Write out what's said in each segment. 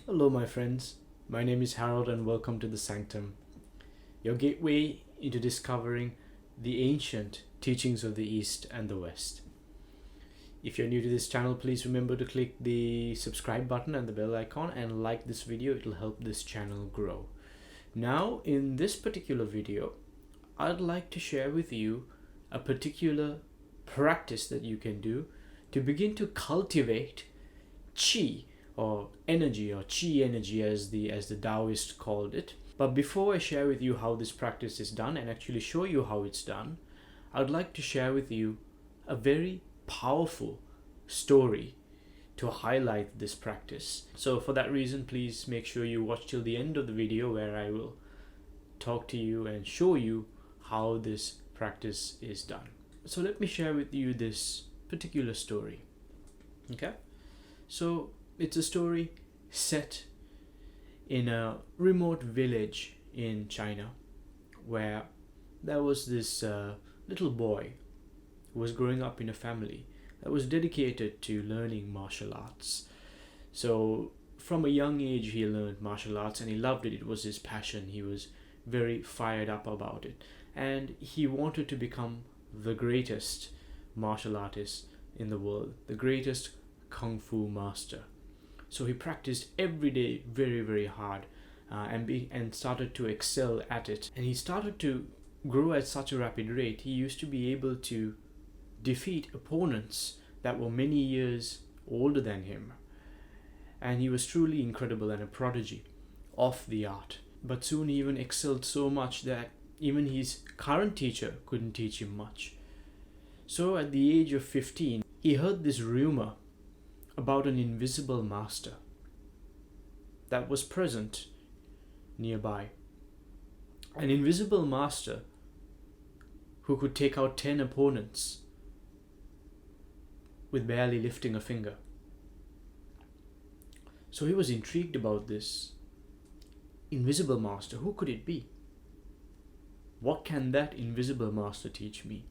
Hello, my friends. My name is Harold, and welcome to the Sanctum, your gateway into discovering the ancient teachings of the East and the West. If you're new to this channel, please remember to click the subscribe button and the bell icon and like this video. It'll help this channel grow. Now, in this particular video, I'd like to share with you a particular practice that you can do to begin to cultivate chi, or energy, or chi energy as the Taoists called it. But before I share with you how this practice is done and actually show you how it's done, I'd like to share with you a very powerful story to highlight this practice. So for that reason, please make sure you watch till the end of the video, where I will talk to you and show you how this practice is done. So let me share with you this particular story. Okay? So it's a story set in a remote village in China, where there was this little boy who was growing up in a family that was dedicated to learning martial arts. So from a young age he learned martial arts and he loved it. It was his passion. He was very fired up about it, and he wanted to become the greatest martial artist in the world, the greatest kung fu master. So he practiced every day very, very hard, and started to excel at it. And he started to grow at such a rapid rate. He used to be able to defeat opponents that were many years older than him. And he was truly incredible and a prodigy of the art. But soon he even excelled so much that even his current teacher couldn't teach him much. So at the age of 15, he heard this rumor about an invisible master that was present nearby. An invisible master who could take out 10 opponents with barely lifting a finger. So he was intrigued about this invisible master. Who could it be? What can that invisible master teach me?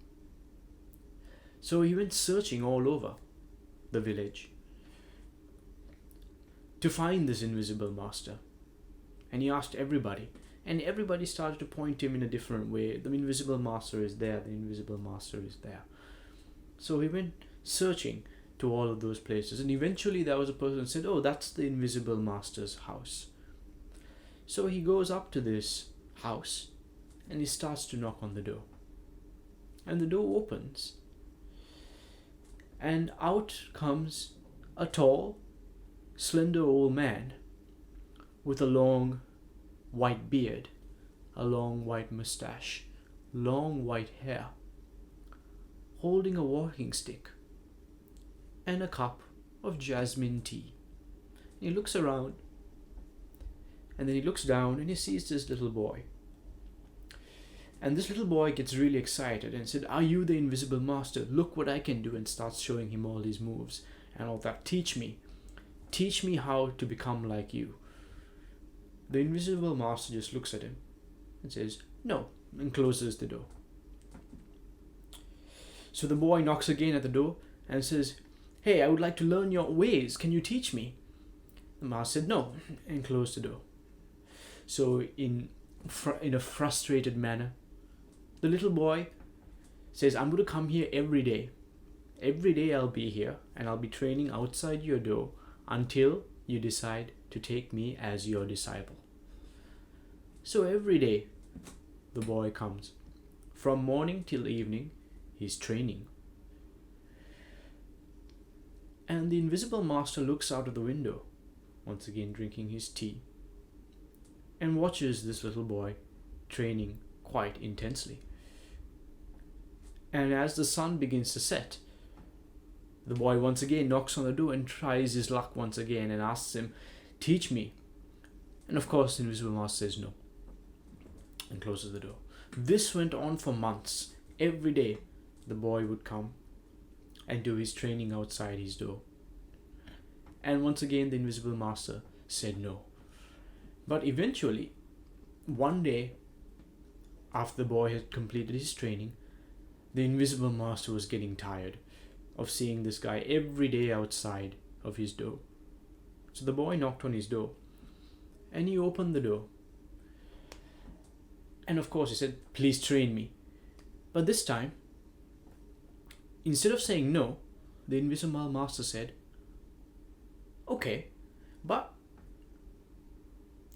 So he went searching all over the village to find this invisible master, and he asked everybody, and everybody started to point to him in a different way. The invisible master is there, the invisible master is there. So he went searching to all of those places, and eventually there was a person who said, "Oh, that's the invisible master's house." So he goes up to this house and he starts to knock on the door, and the door opens, and out comes a tall, slender old man with a long white beard, a long white mustache, long white hair, holding a walking stick and a cup of jasmine tea. He looks around, and then he looks down and he sees this little boy. And this little boy gets really excited and said, "Are you the invisible master? Look what I can do," and starts showing him all his moves and all that. Teach me how to become like you." The invisible master just looks at him and says, "No," and closes the door. So the boy knocks again at the door and says, "Hey, I would like to learn your ways. Can you teach me?" The master said, "No," and closed the door. So in a frustrated manner, the little boy says, "I'm going to come here every day. Every day I'll be here, and I'll be training outside your door until you decide to take me as your disciple." So every day the boy comes. From morning till evening, he's training. And the invisible master looks out of the window, once again drinking his tea, and watches this little boy training quite intensely. And as the sun begins to set, the boy once again knocks on the door and tries his luck once again and asks him, "Teach me." And of course the invisible master says no and closes the door. This went on for months. Every day the boy would come and do his training outside his door. And once again the invisible master said no. But eventually, one day, after the boy had completed his training, the invisible master was getting tired of seeing this guy every day outside of his door. So the boy knocked on his door And he opened the door. And of course he said, please train me. But this time, instead of saying no, the invisible master said, okay, but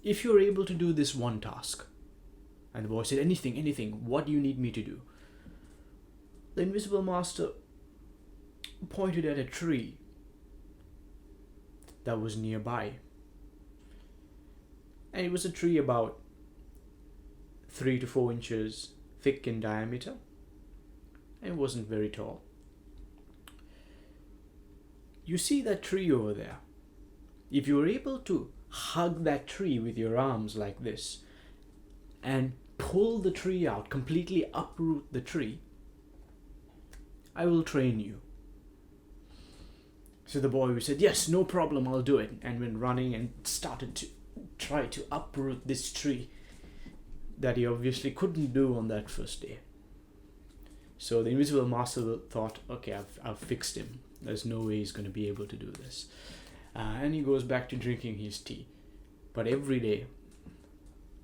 if you're able to do this one task. And the boy said, anything, what do you need me to do? The invisible master pointed at a tree that was nearby. And it was a tree about 3 to 4 inches thick in diameter. And it wasn't very tall. You see that tree over there? If you were able to hug that tree with your arms like this and pull the tree out, completely uproot the tree, I will train you. So the boy said, yes, no problem, I'll do it. And went running and started to try to uproot this tree that he obviously couldn't do on that first day. So the invisible master thought, okay, I've fixed him. There's no way he's going to be able to do this. And he goes back to drinking his tea. But every day,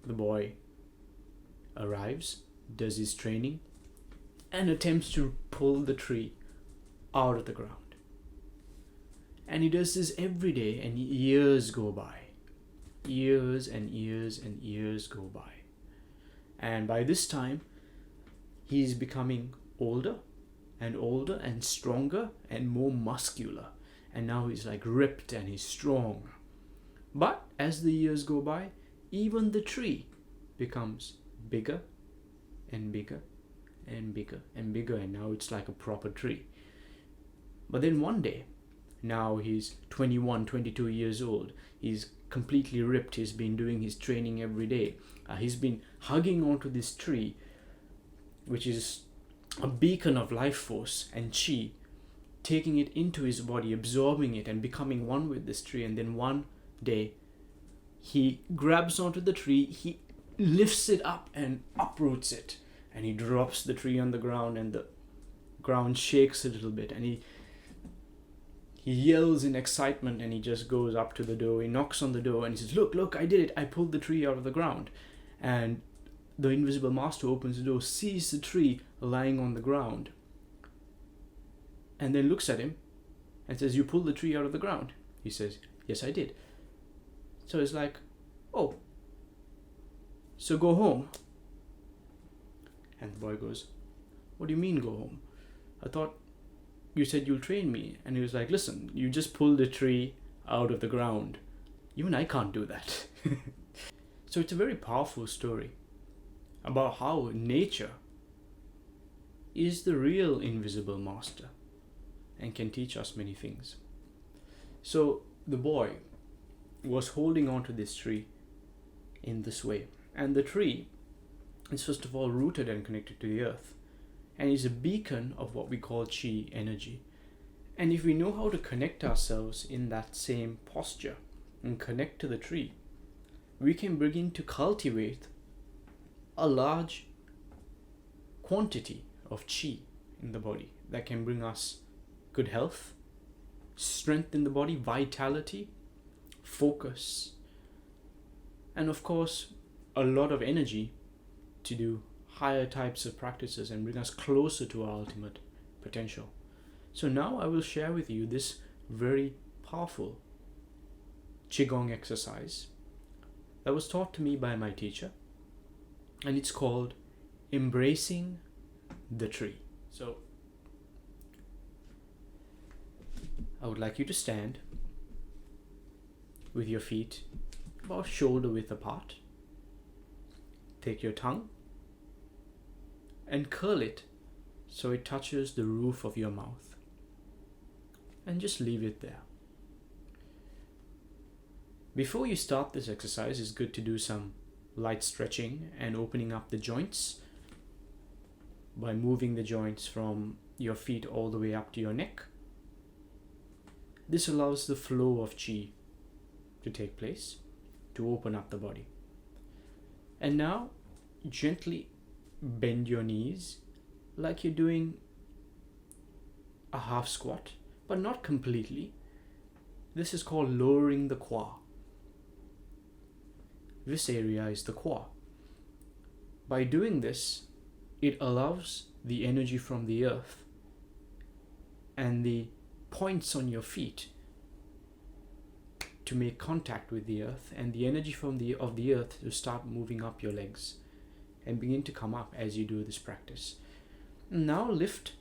the boy arrives, does his training, and attempts to pull the tree out of the ground. And he does this every day, and years go by. Years and years and years go by. And by this time, he's becoming older and stronger and more muscular. And now he's like ripped and he's strong. But as the years go by, even the tree becomes bigger and bigger and bigger and bigger. And now it's like a proper tree. But then one day, now he's 21, 22 years old. He's completely ripped. He's been doing his training every day. He's been hugging onto this tree, which is a beacon of life force and chi, taking it into his body, absorbing it and becoming one with this tree. And then one day, he grabs onto the tree, he lifts it up and uproots it. And he drops the tree on the ground, and the ground shakes a little bit. And he yells in excitement, and he just goes up to the door. He knocks on the door and he says, look, I did it. I pulled the tree out of the ground. And the invisible master opens the door, sees the tree lying on the ground, and then looks at him and says, you pulled the tree out of the ground? He says, yes, I did. So it's like, oh, so go home. And the boy goes, what do you mean go home? I thought you said you'll train me. And he was like, listen, you just pulled a tree out of the ground. Even I can't do that. So it's a very powerful story about how nature is the real invisible master and can teach us many things. So the boy was holding on to this tree in this way. And the tree is first of all rooted and connected to the earth, and is a beacon of what we call chi energy. And if we know how to connect ourselves in that same posture and connect to the tree, we can begin to cultivate a large quantity of chi in the body that can bring us good health, strength in the body, vitality, focus, and of course a lot of energy to do higher types of practices and bring us closer to our ultimate potential. So now I will share with you this very powerful Qigong exercise that was taught to me by my teacher, and it's called Embracing the Tree. So I would like you to stand with your feet about shoulder width apart. Take your tongue and curl it so it touches the roof of your mouth, and just leave it there. Before you start this exercise, it's good to do some light stretching and opening up the joints by moving the joints from your feet all the way up to your neck. This allows the flow of chi to take place, to open up the body. And now gently bend your knees like you're doing a half squat, but not completely. This is called lowering the qua. this area is the core. By doing this, it allows the energy from the earth and the points on your feet to make contact with the earth, and the energy from the earth to start moving up your legs and begin to come up as you do this practice. Now lift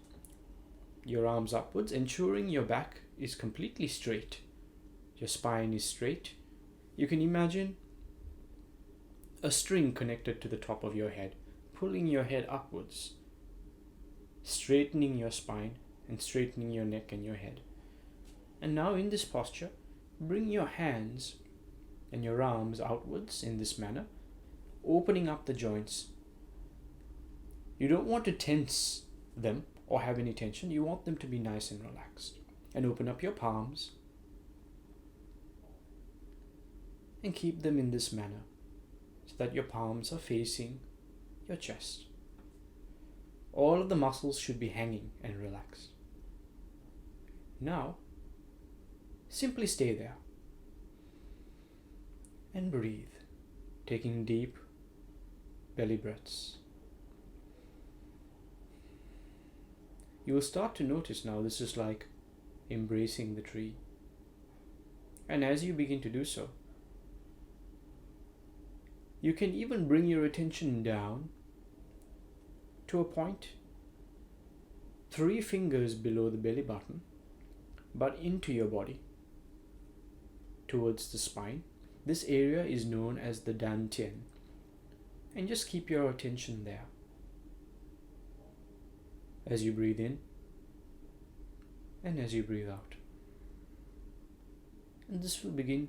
your arms upwards, ensuring your back is completely straight. Your spine is straight. You can imagine a string connected to the top of your head, pulling your head upwards, straightening your spine and straightening your neck and your head. And now in this posture, bring your hands and your arms outwards in this manner, opening up the joints. You don't want to tense them or have any tension. You want them to be nice and relaxed. And open up your palms and keep them in this manner so that your palms are facing your chest. All of the muscles should be hanging and relaxed. Now, simply stay there and breathe, taking deep belly breaths. You will start to notice now this is like embracing the tree. And as you begin to do so, you can even bring your attention down to a point 3 fingers below the belly button, but into your body, towards the spine. This area is known as the dantian, and just keep your attention there as you breathe in and as you breathe out. And this will begin,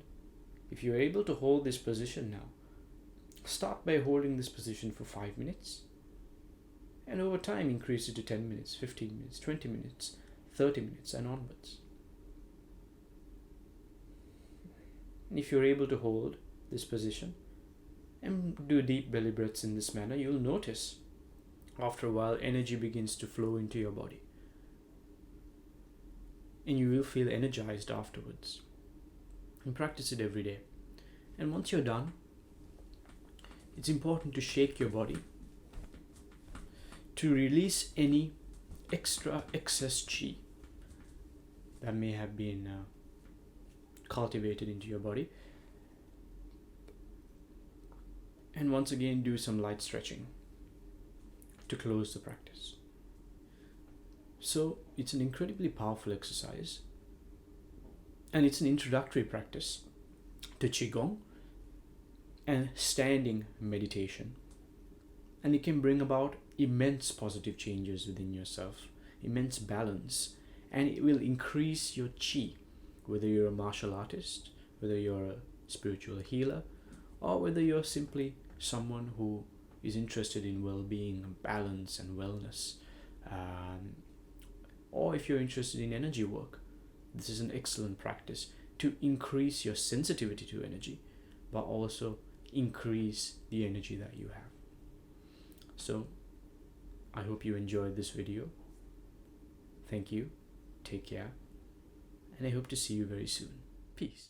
if you're able to hold this position now, start by holding this position for 5 minutes, and over time increase it to 10 minutes, 15 minutes, 20 minutes, 30 minutes and onwards. And if you're able to hold this position and do deep belly breaths in this manner, you'll notice after a while energy begins to flow into your body, and you will feel energized afterwards. And practice it every day. And once you're done, it's important to shake your body to release any excess chi that may have been cultivated into your body. And once again, do some light stretching to close the practice. So it's an incredibly powerful exercise, and it's an introductory practice to Qigong and standing meditation, and it can bring about immense positive changes within yourself, immense balance, and it will increase your chi, whether you're a martial artist, whether you're a spiritual healer, or whether you're simply someone who is interested in well-being, balance and wellness, or if you're interested in energy work. This is an excellent practice to increase your sensitivity to energy, but also increase the energy that you have. So I hope you enjoyed this video. Thank you, take care, and I hope to see you very soon. Peace.